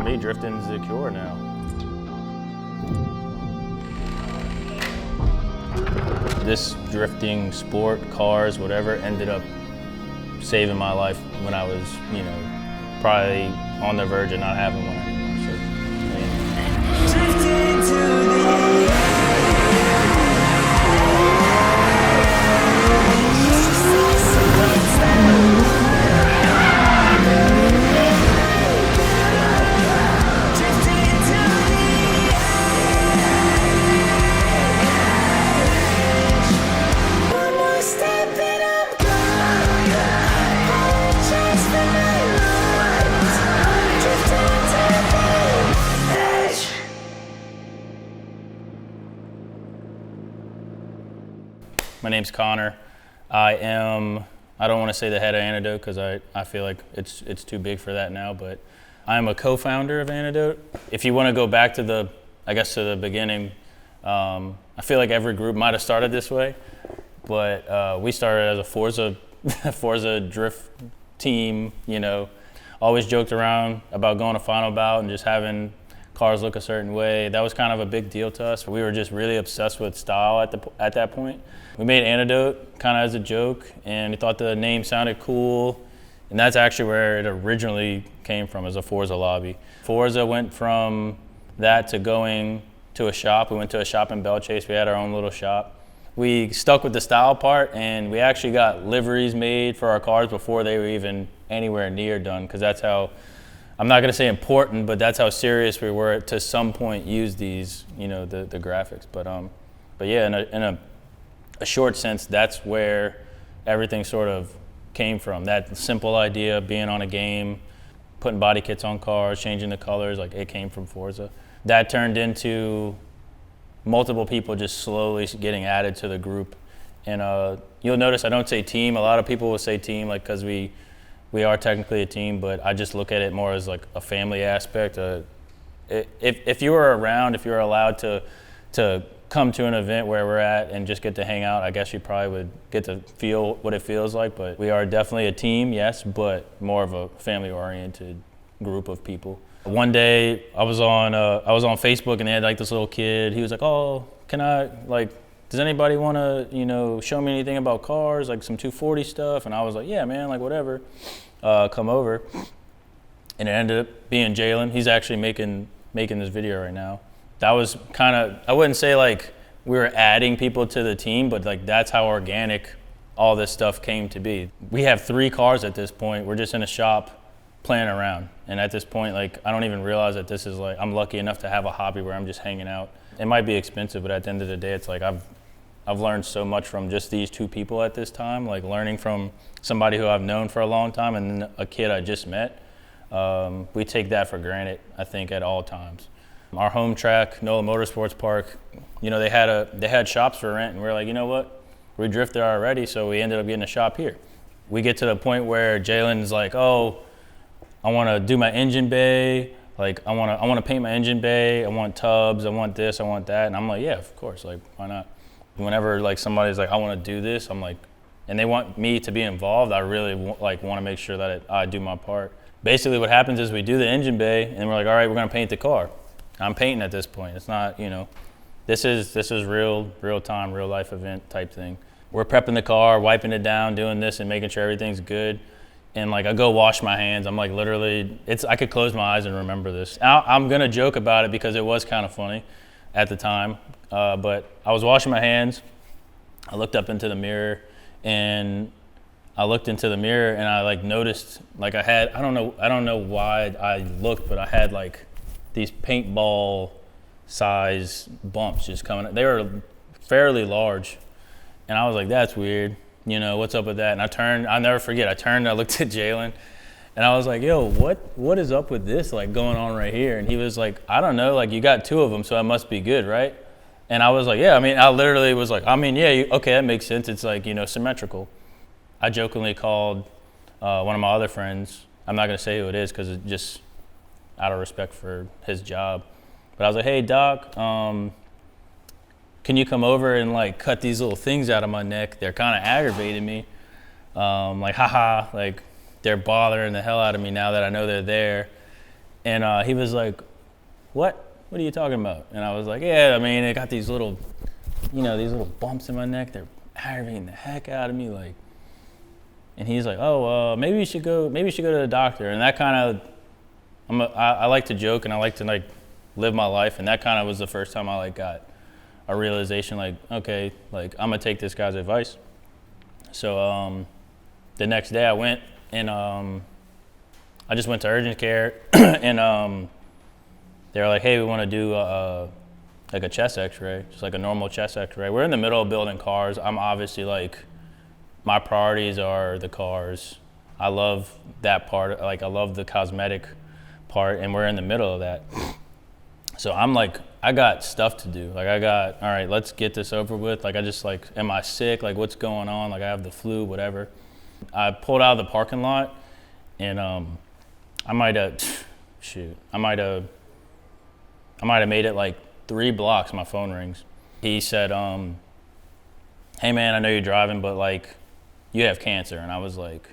me, drifting's the cure now. This drifting sport, cars, whatever, ended up saving my life when I was, you know, probably on the verge of not having one anymore. So, my name's Connor. I don't want to say the head of Antidote because I feel like it's too big for that now, but I'm a co-founder of Antidote. If you want to go back to the beginning, I feel like every group might have started this way, but we started as a Forza drift team, you know, always joked around about going to final bout and just having cars look a certain way. That was kind of a big deal to us. We were just really obsessed with style at that point. We made Antidote kind of as a joke, and we thought the name sounded cool, and that's actually where it originally came from, as a Forza lobby. Forza went from that to going to a shop. We went to a shop in Bellchase. We had our own little shop. We stuck with the style part, and we actually got liveries made for our cars before they were even anywhere near done, because that's how, I'm not going to say important, but that's how serious we were to some point use these, you know, the graphics. But yeah, in a short sense, that's where everything sort of came from. That simple idea of being on a game, putting body kits on cars, changing the colors, like it came from Forza. That turned into multiple people just slowly getting added to the group. And you'll notice I don't say team. A lot of people will say team, like, because we are technically a team, but I just look at it more as like a family aspect. If you were around, if you were allowed to come to an event where we're at and just get to hang out, I guess you probably would get to feel what it feels like. But we are definitely a team, yes, but more of a family-oriented group of people. One day I was on Facebook, and they had like this little kid. He was like, "Oh, can I, like, does anybody want to, you know, show me anything about cars, like some 240 stuff?" And I was like, "Yeah, man, like whatever, come over." And it ended up being Jalen. He's actually making this video right now. That was kind of, I wouldn't say like we were adding people to the team, but like that's how organic all this stuff came to be. We have 3 cars at this point. We're just in a shop playing around. And at this point, like, I don't even realize that this is like, I'm lucky enough to have a hobby where I'm just hanging out. It might be expensive, but at the end of the day, it's like I've learned so much from just these 2 people at this time, like learning from somebody who I've known for a long time and then a kid I just met. We take that for granted, I think, at all times. Our home track, NOLA Motorsports Park, you know, they had shops for rent, and we were like, you know what, we drift there already, so we ended up getting a shop here. We get to the point where Jalen's like, "Oh, I want to do my engine bay. Like, I want to paint my engine bay. I want tubs. I want this. I want that." And I'm like, "Yeah, of course. Like, why not?" Whenever like somebody's like, "I want to do this," I'm like, and they want me to be involved, I really want to make sure that I do my part. Basically, what happens is we do the engine bay, and we're like, "All right, we're gonna paint the car." I'm painting at this point. It's not, you know, this is real time, real life event type thing. We're prepping the car, wiping it down, doing this and making sure everything's good. And like I go wash my hands. I'm like literally, I could close my eyes and remember this. I'm gonna joke about it because it was kind of funny at the time. But I was washing my hands. I looked up into the mirror, and I like noticed like I don't know why I looked, but I had like these paintball size bumps just coming. They were fairly large, and I was like, "That's weird. You know, what's up with that?" And I'll never forget. I looked at Jalen, and I was like, "Yo, what is up with this like going on right here?" And he was like, "I don't know. Like, you got 2 of them, so it must be good, right?" And I was like, "Yeah." I mean, I literally was like, "Yeah, okay, that makes sense. It's like, you know, symmetrical." I jokingly called one of my other friends. I'm not gonna say who it is because it just out of respect for his job. But I was like, "Hey, Doc, can you come over and like cut these little things out of my neck? They're kind of aggravating me. Like, haha, like they're bothering the hell out of me now that I know they're there." And he was like, what are you talking about? And I was like, yeah, I mean, it got these little, these little bumps in my neck. They're aggravating the heck out of me. Like, and he's like, oh, maybe you should go to the doctor. And that kind of, I like to joke and I like to like live my life. And that kind of was the first time I like got a realization like, okay, like I'm gonna take this guy's advice. So the next day I went and I just went to urgent care and they were like, hey, we want to do like a chest x-ray, just like a normal chest x-ray. We're in the middle of building cars. I'm obviously like, my priorities are the cars. I love that part. Like I love the cosmetic part and we're in the middle of that. So I'm like, I got stuff to do. Like all right, let's get this over with. Like I just like, am I sick? Like what's going on? Like I have the flu, whatever. I pulled out of the parking lot and I might have made it like 3 blocks, my phone rings. He said, hey man, I know you're driving, but like you have cancer. And I was like,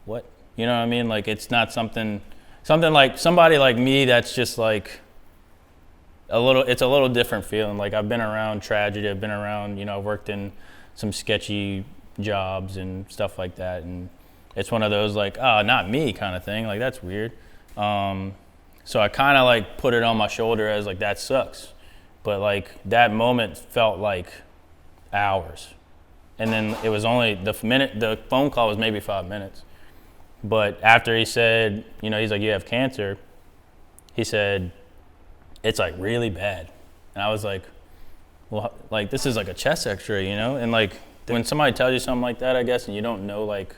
what? You know what I mean? Like it's not something like somebody like me that's just like, it's a little different feeling. Like I've been around tragedy. I've been around, I've worked in some sketchy jobs and stuff like that. And it's one of those like, oh, not me kind of thing. Like that's weird. So I kind of like put it on my shoulder as like, that sucks. But like that moment felt like hours. And then it was only the phone call was maybe 5 minutes. But after he said, he's like, you have cancer. He said, it's like really bad. And I was like, well, like this is like a chest x-ray, And like when somebody tells you something like that, I guess, and you don't know like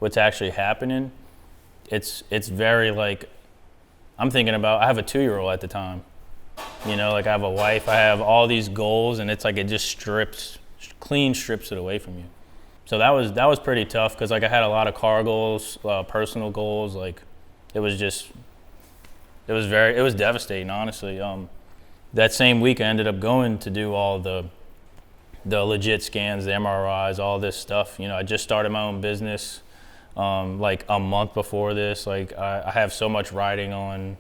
what's actually happening, it's very like, I'm thinking about, I have a 2-year-old at the time. Like I have a wife, I have all these goals and it's like it just clean strips it away from you. So that was pretty tough because like I had a lot of car goals, personal goals. Like it was devastating, honestly. That same week I ended up going to do all the legit scans, the MRIs, all this stuff. I just started my own business like a month before this. Like I have so much riding on,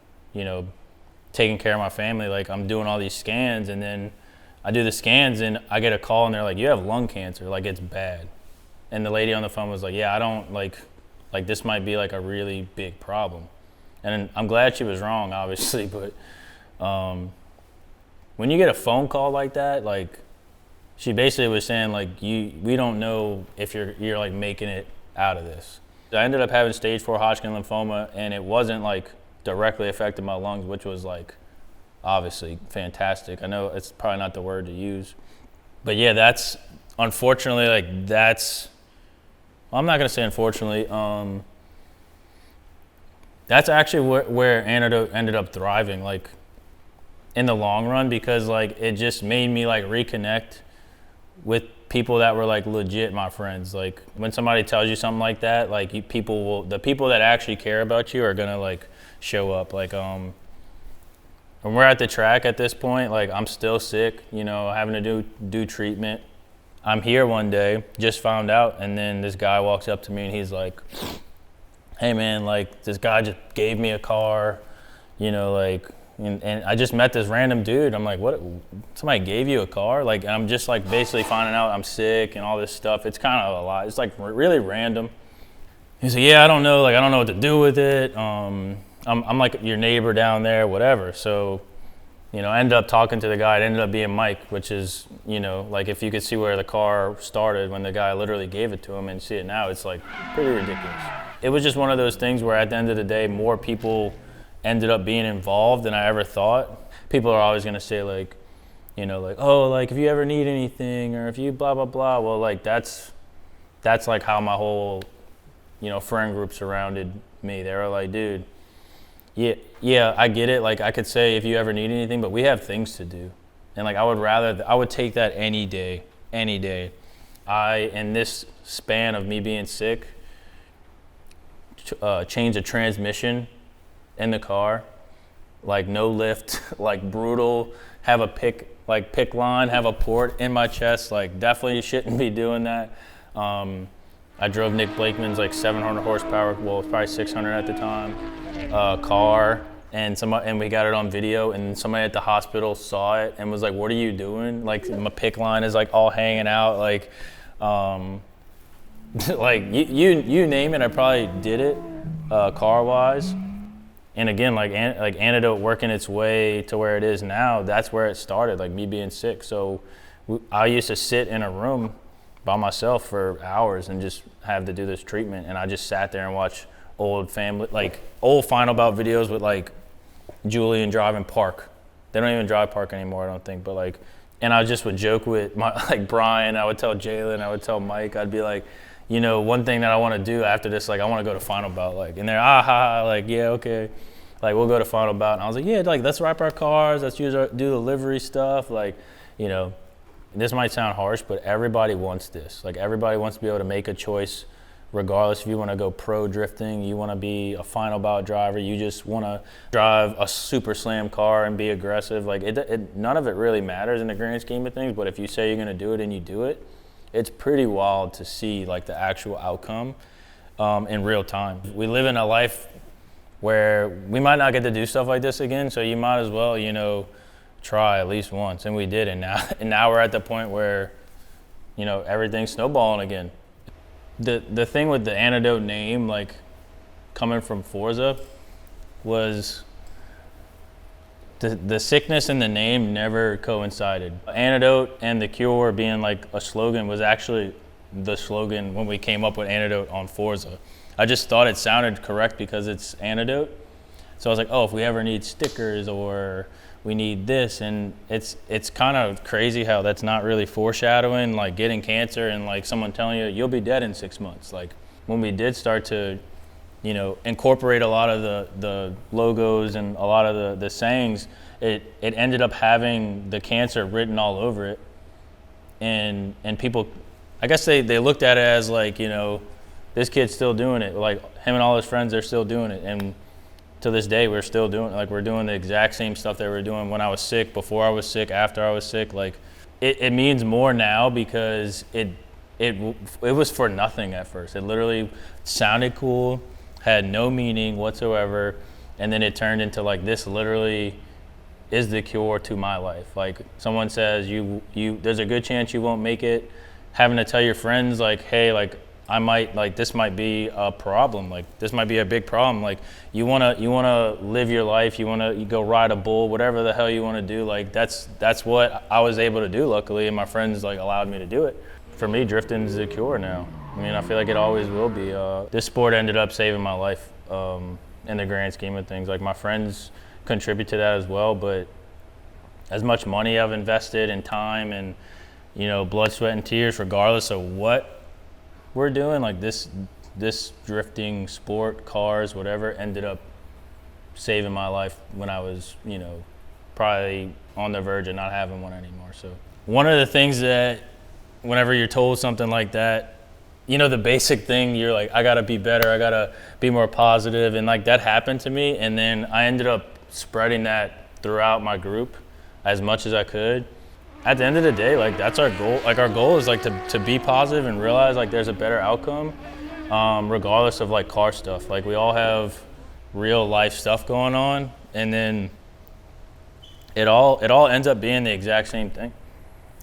taking care of my family. Like I'm doing all these scans and then I do the scans and I get a call and they're like, you have lung cancer, like it's bad. And the lady on the phone was like, yeah, I don't like this might be like a really big problem. And I'm glad she was wrong, obviously, but when you get a phone call like that, like she basically was saying like, we don't know if you're like making it out of this. I ended up having stage 4 Hodgkin lymphoma and it wasn't like directly affected my lungs, which was like obviously fantastic. I know it's probably not the word to use, but yeah, that's unfortunately I'm not gonna say unfortunately, that's actually where Antidote ended up thriving, like in the long run, because like it just made me like reconnect with people that were like legit my friends. Like when somebody tells you something like that, like the people that actually care about you are gonna like show up. Like when we're at the track at this point, like I'm still sick, having to do treatment. I'm here one day, just found out, and then this guy walks up to me and he's like, hey man, like this guy just gave me a car, like, and I just met this random dude. I'm like, what, somebody gave you a car? Like, I'm just like basically finding out I'm sick and all this stuff. It's kind of a lot. It's like really random. He's like, yeah, I don't know what to do with it. I'm like your neighbor down there, whatever. So, I ended up talking to the guy. It ended up being Mike, which is, like if you could see where the car started when the guy literally gave it to him and see it now, it's like pretty ridiculous. It was just one of those things where at the end of the day, more people ended up being involved than I ever thought. People are always gonna say like, like, oh, like if you ever need anything or if you blah, blah, blah. Well, like that's like how my whole, friend group surrounded me. They were like, dude, yeah, I get it. Like I could say if you ever need anything, but we have things to do. And like I would take that any day. In this span of me being sick, change a transmission in the car, like no lift, like brutal, have a pick line, have a port in my chest, like definitely shouldn't be doing that. I drove Nick Blakeman's like 700 horsepower, well, it was probably 600 at the time, car, and we got it on video, and somebody at the hospital saw it and was like, "What are you doing?" Like my pick line is like all hanging out, like like you name it, I probably did it car wise. And again, like Antidote working its way to where it is now, that's where it started, like me being sick. So I used to sit in a room by myself for hours and just have to do this treatment, and I just sat there and watched old Final Bout videos with like Julian driving park. They don't even drive park anymore, I don't think, but like, and I just would joke with my, like Brian, I would tell Jalen, I would tell Mike, I'd be like, you know, one thing that I want to do after this, like I want to go to Final Bout, like, and they're like, yeah, okay, like we'll go to Final Bout. And I was like, yeah, like let's wrap our cars, let's do the livery stuff, like, you know, this might sound harsh, but everybody wants this. Like everybody wants to be able to make a choice, regardless if you want to go pro drifting, you want to be a Final Bout driver, you just want to drive a super slam car and be aggressive. Like none of it really matters in the grand scheme of things, but if you say you're going to do it and you do it, it's pretty wild to see like the actual outcome in real time. We live in a life where we might not get to do stuff like this again, so you might as well, you know, try at least once, and we did, and now we're at the point where, you know, everything's snowballing again. The thing with the Antidote name, like coming from Forza, was the sickness and the name never coincided. Antidote and the cure being like a slogan was actually the slogan when we came up with Antidote on Forza. I just thought it sounded correct because it's Antidote. So I was like, oh, if we ever need stickers or we need this, and it's kind of crazy how that's not really foreshadowing, like getting cancer and like someone telling you you'll be dead in 6 months. Like when we did start to, you know, incorporate a lot of the logos and a lot of the sayings, it ended up having the cancer written all over it. And people, I guess they looked at it as like, you know, this kid's still doing it. Like him and all his friends, they're still doing it. And to this day, we're still doing it. Like we're doing the exact same stuff that we were doing when I was sick, before I was sick, after I was sick. Like it means more now because it was for nothing at first. It literally sounded cool, had no meaning whatsoever, and then it turned into like, this literally is the cure to my life. Like someone says you there's a good chance you won't make it, having to tell your friends like, hey, like I might, like this might be a problem, like this might be a big problem. Like you wanna live your life, you go ride a bull, whatever the hell you wanna do. Like that's what I was able to do, luckily, and my friends like allowed me to do it. For me, drifting is the cure now. I mean, I feel like it always will be. This sport ended up saving my life in the grand scheme of things. Like my friends contribute to that as well, but as much money I've invested and time and, you know, blood, sweat, and tears, regardless of what we're doing, like this drifting sport, cars, whatever, ended up saving my life when I was, you know, probably on the verge of not having one anymore. So one of the things that whenever you're told something like that, you know, the basic thing, you're like, I gotta be better, I gotta be more positive, and like that happened to me, and then I ended up spreading that throughout my group as much as I could. At the end of the day, like that's our goal. Like our goal is like to be positive and realize like there's a better outcome, regardless of like car stuff. Like we all have real life stuff going on, and then it all ends up being the exact same thing.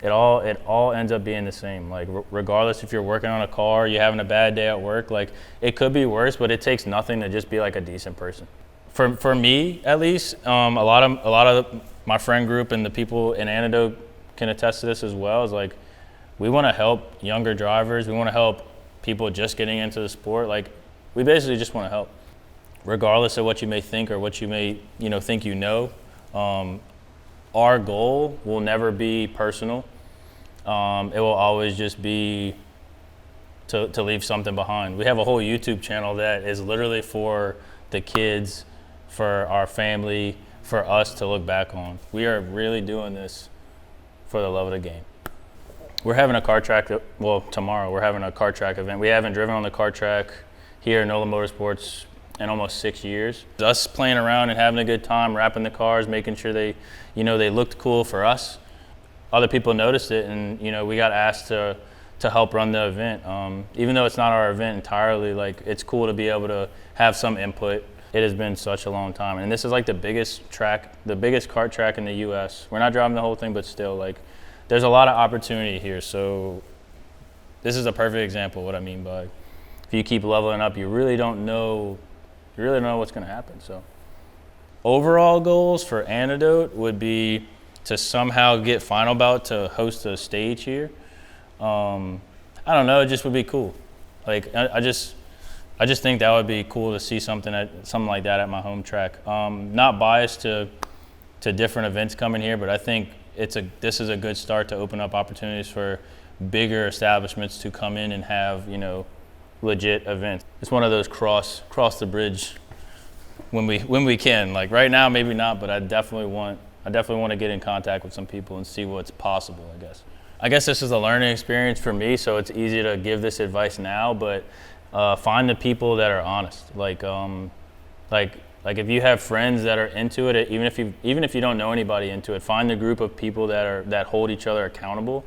It all ends up being the same. Like regardless if you're working on a car, you're having a bad day at work, like it could be worse, but it takes nothing to just be like a decent person. For me, at least, a lot of my friend group and the people in Antidote can attest to this as well. Is like we want to help younger drivers. We want to help people just getting into the sport. Like we basically just want to help, regardless of what you may think or what you may think you know. Our goal will never be personal. It will always just be to leave something behind. We have a whole YouTube channel that is literally for the kids, for our family, for us to look back on. We are really doing this for the love of the game. We're having a car track, tomorrow we're having a car track event. We haven't driven on the car track here in NOLA Motorsports in almost 6 years. Us playing around and having a good time, wrapping the cars, making sure they looked cool for us. Other people noticed it, and we got asked to help run the event. Even though it's not our event entirely, like it's cool to be able to have some input. It has been such a long time, and this is like the biggest kart track in the U.S. We're not driving the whole thing, but still, like, there's a lot of opportunity here. So this is a perfect example of what I mean by if you keep leveling up, you really don't know what's going to happen. So overall goals for Antidote would be to somehow get Final Bout to host a stage here. I don't know, it just would be cool. Like, I just think that would be cool to see something like that at my home track. Not biased to different events coming here, but I think this is a good start to open up opportunities for bigger establishments to come in and have, you know, legit events. It's one of those cross the bridge when we can. Like right now, maybe not, but I definitely want to get in contact with some people and see what's possible, I guess this is a learning experience for me, so it's easy to give this advice now, but find the people that are honest. Like if you have friends that are into it, even if you don't know anybody into it, find the group of people that hold each other accountable.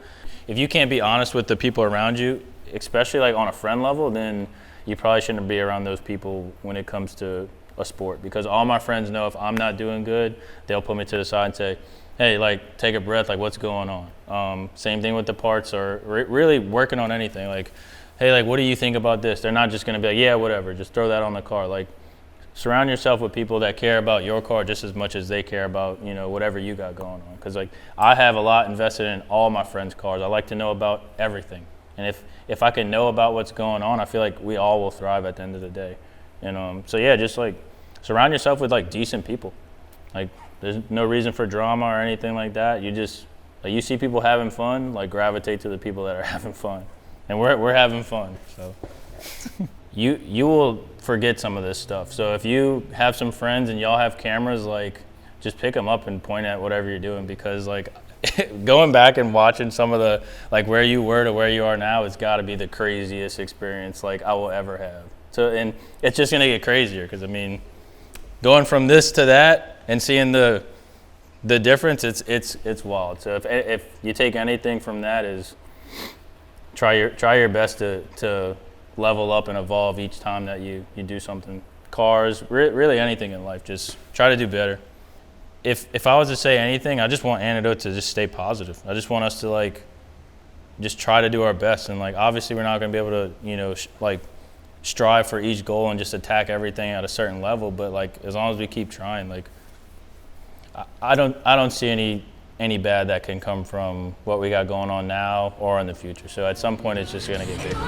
If you can't be honest with the people around you, especially like on a friend level, then you probably shouldn't be around those people when it comes to a sport, because all my friends know if I'm not doing good, they'll put me to the side and say, hey, like, take a breath, like, what's going on? Same thing with the parts, or really working on anything. Like, hey, like, what do you think about this? They're not just going to be like, yeah, whatever, just throw that on the car. Like, surround yourself with people that care about your car just as much as they care about, you know, whatever you got going on. Because, like, I have a lot invested in all my friends' cars. I like to know about everything. And if I can know about what's going on, I feel like we all will thrive at the end of the day. And so, yeah, just, like, surround yourself with, like, decent people. Like, there's no reason for drama or anything like that. You just, like, you see people having fun, like, gravitate to the people that are having fun. And we're having fun, so. You will forget some of this stuff. So if you have some friends and y'all have cameras, like, just pick them up and point at whatever you're doing, because, like, going back and watching some of the, like, where you were to where you are now, it's got to be the craziest experience, like, I will ever have. So, and it's just gonna get crazier, because I mean, going from this to that and seeing the difference, it's wild. So if you take anything from that, is try your best to level up and evolve each time that you do something. Cars, really anything in life, just try to do better. If I was to say anything, I just want Antidote to just stay positive. I just want us to, like, just try to do our best. And, like, obviously we're not going to be able to, you know, like, strive for each goal and just attack everything at a certain level. But, like, as long as we keep trying, like, I don't see any bad that can come from what we got going on now or in the future. So at some point it's just going to get bigger.